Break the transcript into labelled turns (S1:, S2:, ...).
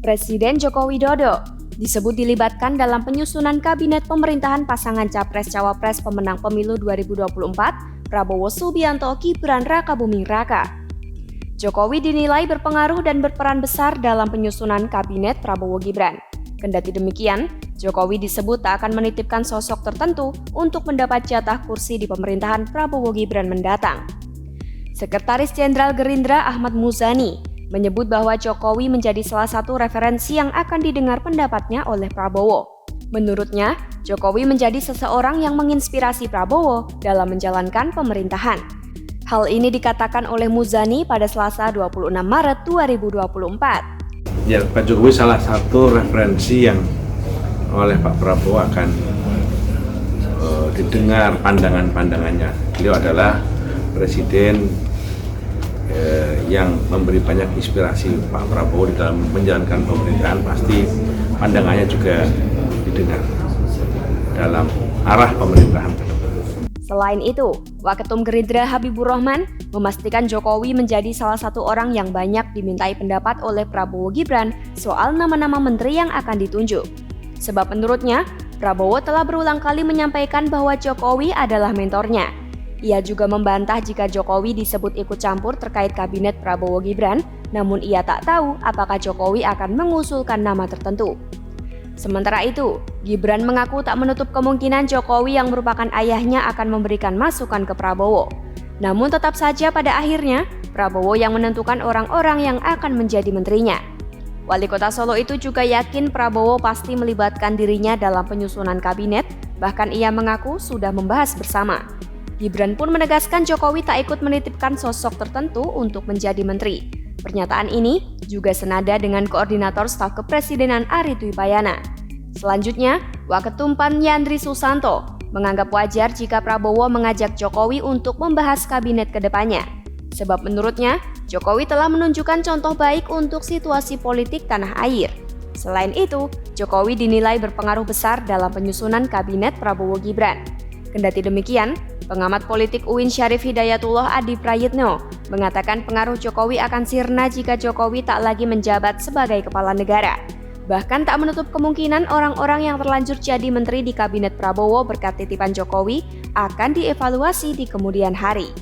S1: Presiden Joko Widodo disebut dilibatkan dalam penyusunan kabinet pemerintahan pasangan Capres-Cawapres pemenang pemilu 2024, Prabowo Subianto Gibran Rakabuming Raka. Jokowi dinilai berpengaruh dan berperan besar dalam penyusunan kabinet Prabowo Gibran. Kendati demikian, Jokowi disebut tak akan menitipkan sosok tertentu untuk mendapat jatah kursi di pemerintahan Prabowo Gibran mendatang. Sekretaris Jenderal Gerindra Ahmad Muzani menyebut bahwa Jokowi menjadi salah satu referensi yang akan didengar pendapatnya oleh Prabowo. Menurutnya, Jokowi menjadi seseorang yang menginspirasi Prabowo dalam menjalankan pemerintahan. Hal ini dikatakan oleh Muzani pada Selasa 26 Maret 2024.
S2: Ya, Pak Jokowi salah satu referensi yang oleh Pak Prabowo akan didengar pandangan-pandangannya. Beliau adalah presiden yang memberi banyak inspirasi Pak Prabowo di dalam menjalankan pemerintahan, pasti pandangannya juga didengar dalam arah pemerintahan.
S1: Selain itu, Waketum Gerindra Habibur Rahman memastikan Jokowi menjadi salah satu orang yang banyak dimintai pendapat oleh Prabowo Gibran soal nama-nama menteri yang akan ditunjuk. Sebab menurutnya, Prabowo telah berulang kali menyampaikan bahwa Jokowi adalah mentornya. Ia juga membantah jika Jokowi disebut ikut campur terkait kabinet Prabowo Gibran, namun ia tak tahu apakah Jokowi akan mengusulkan nama tertentu. Sementara itu, Gibran mengaku tak menutup kemungkinan Jokowi yang merupakan ayahnya akan memberikan masukan ke Prabowo. Namun tetap saja pada akhirnya, Prabowo yang menentukan orang-orang yang akan menjadi menterinya. Wali Kota Solo itu juga yakin Prabowo pasti melibatkan dirinya dalam penyusunan kabinet, bahkan ia mengaku sudah membahas bersama. Gibran pun menegaskan Jokowi tak ikut menitipkan sosok tertentu untuk menjadi menteri. Pernyataan ini juga senada dengan Koordinator Staf Kepresidenan Arie Dwipayana. Selanjutnya, Waketum PAN Yandri Susanto menganggap wajar jika Prabowo mengajak Jokowi untuk membahas kabinet ke depannya. Sebab menurutnya, Jokowi telah menunjukkan contoh baik untuk situasi politik tanah air. Selain itu, Jokowi dinilai berpengaruh besar dalam penyusunan kabinet Prabowo Gibran. Kendati demikian, pengamat politik UIN Syarif Hidayatullah Adi Prayitno mengatakan pengaruh Jokowi akan sirna jika Jokowi tak lagi menjabat sebagai kepala negara. Bahkan tak menutup kemungkinan orang-orang yang terlanjur jadi menteri di kabinet Prabowo berkat titipan Jokowi akan dievaluasi di kemudian hari.